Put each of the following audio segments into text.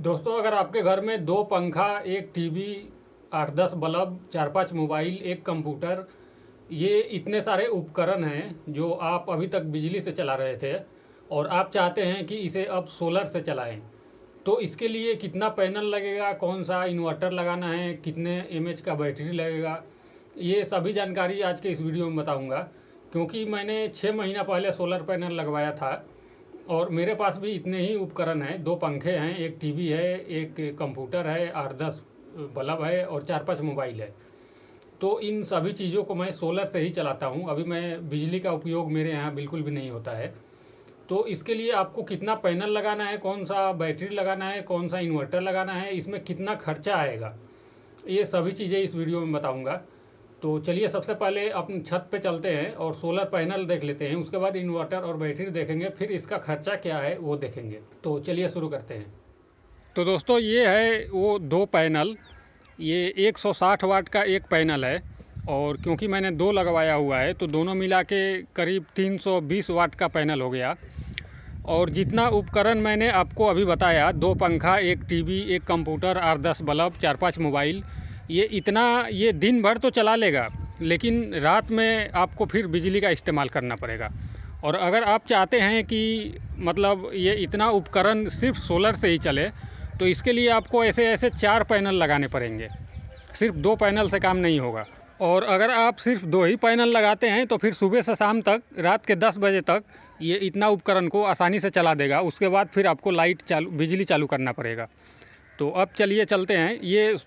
दोस्तों, अगर आपके घर में 2 पंखा, एक टीवी, 8-10 बल्ब, 4-5 मोबाइल, एक कंप्यूटर, ये इतने सारे उपकरण हैं जो आप अभी तक बिजली से चला रहे थे और आप चाहते हैं कि इसे अब सोलर से चलाएं, तो इसके लिए कितना पैनल लगेगा, कौन सा इन्वर्टर लगाना है, कितने एमएच का बैटरी लगेगा, ये सभी जानकारी आज के इस वीडियो में बताऊंगा। क्योंकि मैंने 6 महीना पहले सोलर पैनल लगवाया था और मेरे पास भी इतने ही उपकरण हैं। 2 पंखे हैं, एक टीवी है, एक कंप्यूटर है, 8-10 बल्ब है और 4-5 मोबाइल है। तो इन सभी चीज़ों को मैं सोलर से ही चलाता हूँ। अभी मैं बिजली का उपयोग मेरे यहाँ बिल्कुल भी नहीं होता है। तो इसके लिए आपको कितना पैनल लगाना है, कौन सा बैटरी लगाना है, कौन सा इन्वर्टर लगाना है, इसमें कितना खर्चा आएगा, ये सभी चीज़ें इस वीडियो में बताऊँगा। तो चलिए सबसे पहले अपनी छत पे चलते हैं और सोलर पैनल देख लेते हैं, उसके बाद इन्वर्टर और बैटरी देखेंगे, फिर इसका खर्चा क्या है वो देखेंगे। तो चलिए शुरू करते हैं। तो दोस्तों, ये है वो 2 पैनल। ये 160 वाट का एक पैनल है और क्योंकि मैंने 2 लगवाया हुआ है तो दोनों मिला के करीब 320 वाट का पैनल हो गया। और जितना उपकरण मैंने आपको अभी बताया, 2 पंखा, एक टीवी, एक कंप्यूटर, 8-10 बल्ब, 4-5 मोबाइल, ये दिन भर तो चला लेगा, लेकिन रात में आपको फिर बिजली का इस्तेमाल करना पड़ेगा। और अगर आप चाहते हैं कि मतलब ये इतना उपकरण सिर्फ सोलर से ही चले, तो इसके लिए आपको ऐसे ऐसे 4 पैनल लगाने पड़ेंगे। सिर्फ 2 पैनल से काम नहीं होगा। और अगर आप सिर्फ 2 ही पैनल लगाते हैं तो फिर सुबह से शाम तक, रात के 10 बजे तक ये इतना उपकरण को आसानी से चला देगा। उसके बाद फिर आपको बिजली चालू करना पड़ेगा। तो अब चलिए चलते हैं। ये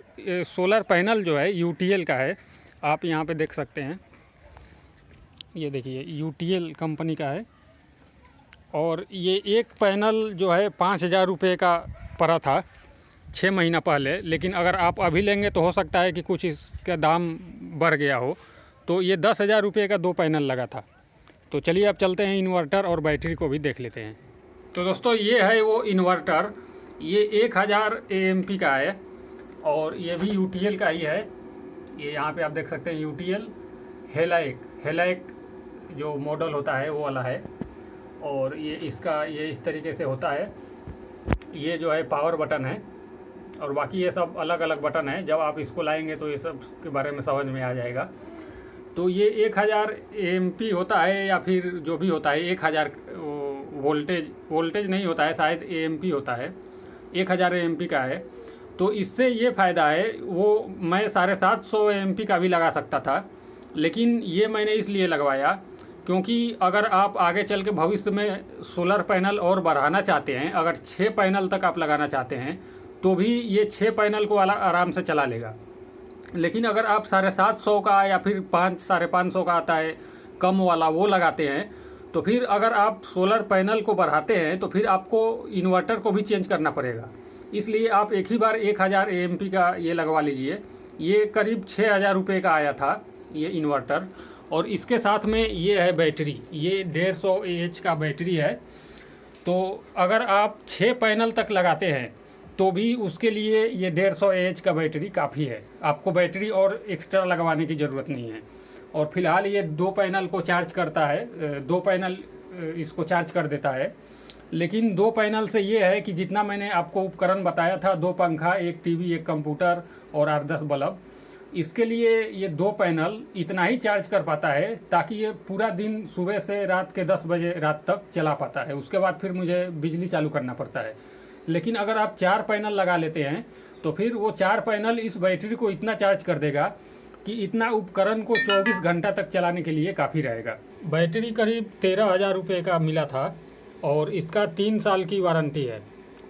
सोलर पैनल जो है यूटीएल का है, आप यहाँ पे देख सकते हैं। ये देखिए, यूटीएल कंपनी का है और ये एक पैनल जो है 5,000 रुपये का पड़ा था 6 महीना पहले, लेकिन अगर आप अभी लेंगे तो हो सकता है कि कुछ इसका दाम बढ़ गया हो। तो ये 10,000 रुपये का 2 पैनल लगा था। तो चलिए अब चलते हैं, इन्वर्टर और बैटरी को भी देख लेते हैं। तो दोस्तों, ये है वो इन्वर्टर। ये 1000 एएमपी का है और ये भी यूटीएल का ही है। ये यहाँ पे आप देख सकते हैं, यूटीएल हेलाइक जो मॉडल होता है वो वाला है। और ये इस तरीके से होता है। ये जो है पावर बटन है और बाकी ये सब अलग अलग बटन है। जब आप इसको लाएंगे तो ये सब के बारे में समझ में आ जाएगा। तो ये 1000 एएमपी होता है या फिर जो भी होता है, 1000 वोल्टेज नहीं होता है, शायद एएमपी होता है। 1000 एएमपी का है। तो इससे ये फ़ायदा है, वो मैं 750 एएमपी का भी लगा सकता था, लेकिन ये मैंने इसलिए लगवाया क्योंकि अगर आप आगे चल के भविष्य में सोलर पैनल और बढ़ाना चाहते हैं, अगर 6 पैनल तक आप लगाना चाहते हैं, तो भी ये 6 पैनल को आराम से चला लेगा। लेकिन अगर आप 750 का या फिर 5-550 का आता है कम वाला, वो लगाते हैं, तो फिर अगर आप सोलर पैनल को बढ़ाते हैं तो फिर आपको इन्वर्टर को भी चेंज करना पड़ेगा। इसलिए आप एक ही बार 1000 एएमपी का ये लगवा लीजिए। ये करीब 6,000 रुपये का आया था ये इन्वर्टर। और इसके साथ में ये है बैटरी, ये 150 एएच का बैटरी है। तो अगर आप 6 पैनल तक लगाते हैं तो भी उसके लिए ये 150 एएच का बैटरी काफ़ी है। आपको बैटरी और एक्स्ट्रा लगवाने की ज़रूरत नहीं है। और फिलहाल ये 2 पैनल को चार्ज करता है, 2 पैनल इसको चार्ज कर देता है। लेकिन 2 पैनल से ये है कि जितना मैंने आपको उपकरण बताया था, 2 पंखा, एक टीवी, एक कंप्यूटर और 8-10 बल्ब, इसके लिए ये 2 पैनल इतना ही चार्ज कर पाता है ताकि ये पूरा दिन सुबह से रात के 10 बजे रात तक चला पाता है। उसके बाद फिर मुझे बिजली चालू करना पड़ता है। लेकिन अगर आप 4 पैनल लगा लेते हैं तो फिर वो 4 पैनल इस बैटरी को इतना चार्ज कर देगा कि इतना उपकरण को 24 घंटा तक चलाने के लिए काफ़ी रहेगा। बैटरी करीब 13,000 रुपये का मिला था और इसका 3 साल की वारंटी है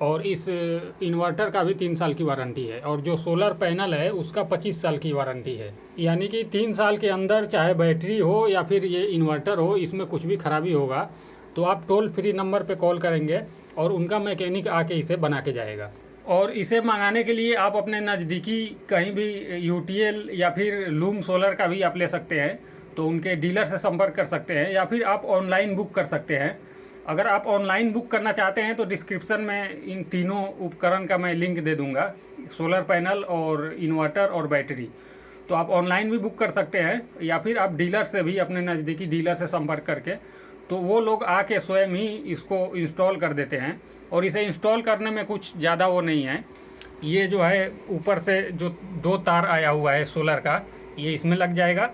और इस इन्वर्टर का भी 3 साल की वारंटी है। और जो सोलर पैनल है उसका 25 साल की वारंटी है। यानी कि 3 साल के अंदर चाहे बैटरी हो या फिर ये इन्वर्टर हो, इसमें कुछ भी खराबी होगा तो आप टोल फ्री नंबर पे कॉल करेंगे और उनका मैकेनिक आके इसे बना के जाएगा। और इसे मंगाने के लिए आप अपने नज़दीकी कहीं भी यूटीएल या फिर लूम सोलर का भी आप ले सकते हैं, तो उनके डीलर से संपर्क कर सकते हैं या फिर आप ऑनलाइन बुक कर सकते हैं। अगर आप ऑनलाइन बुक करना चाहते हैं तो डिस्क्रिप्शन में इन तीनों उपकरण का मैं लिंक दे दूंगा, सोलर पैनल और इन्वर्टर और बैटरी। तो आप ऑनलाइन भी बुक कर सकते हैं या फिर आप डीलर से भी, अपने नज़दीकी डीलर से संपर्क करके, तो वो लोग आके स्वयं ही इसको इंस्टॉल कर देते हैं और इसे इंस्टॉल करने में कुछ ज़्यादा वो नहीं है। ये जो है ऊपर से जो 2 तार आया हुआ है सोलर का, ये इसमें लग जाएगा,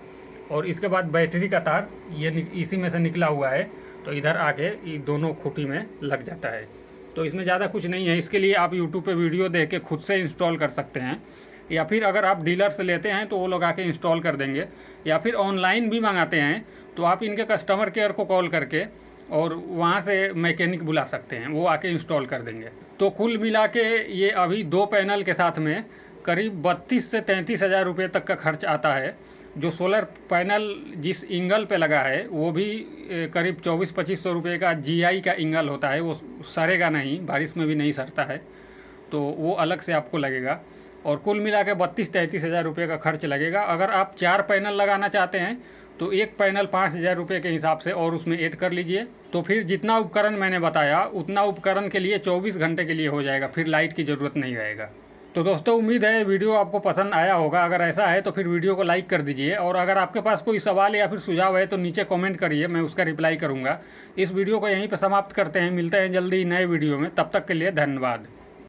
और इसके बाद बैटरी का तार ये इसी में से निकला हुआ है, तो इधर आके ये दोनों खूंटी में लग जाता है। तो इसमें ज़्यादा कुछ नहीं है। इसके लिए आप यूट्यूब पे वीडियो देख के खुद से इंस्टॉल कर सकते हैं, या फिर अगर आप डीलर से लेते हैं तो वो लोग आके इंस्टॉल कर देंगे, या फिर ऑनलाइन भी मंगाते हैं तो आप इनके कस्टमर केयर को कॉल करके और वहाँ से मैकेनिक बुला सकते हैं, वो आके इंस्टॉल कर देंगे। तो कुल मिला के ये अभी 2 पैनल के साथ में करीब 32 से 33 हज़ार रुपये तक का खर्च आता है। जो सोलर पैनल जिस इंगल पे लगा है वो भी करीब 24-25 रुपये का GI का इंगल होता है, वो सरेगा नहीं, बारिश में भी नहीं सड़ता है, तो वो अलग से आपको लगेगा। और कुल मिला के 32-33 हज़ार रुपये का खर्च लगेगा। अगर आप 4 पैनल लगाना चाहते हैं तो एक पैनल 5,000 रुपये के हिसाब से और उसमें ऐड कर लीजिए, तो फिर जितना उपकरण मैंने बताया उतना उपकरण के लिए 24 घंटे के लिए हो जाएगा, फिर लाइट की ज़रूरत नहीं रहेगा। तो दोस्तों उम्मीद है वीडियो आपको पसंद आया होगा। अगर ऐसा है तो फिर वीडियो को लाइक कर दीजिए, और अगर आपके पास कोई सवाल या फिर सुझाव है तो नीचे कमेंट करिए, मैं उसका रिप्लाई करूँगा। इस वीडियो को यहीं पर समाप्त करते हैं, मिलते हैं जल्दी नए वीडियो में, तब तक के लिए धन्यवाद।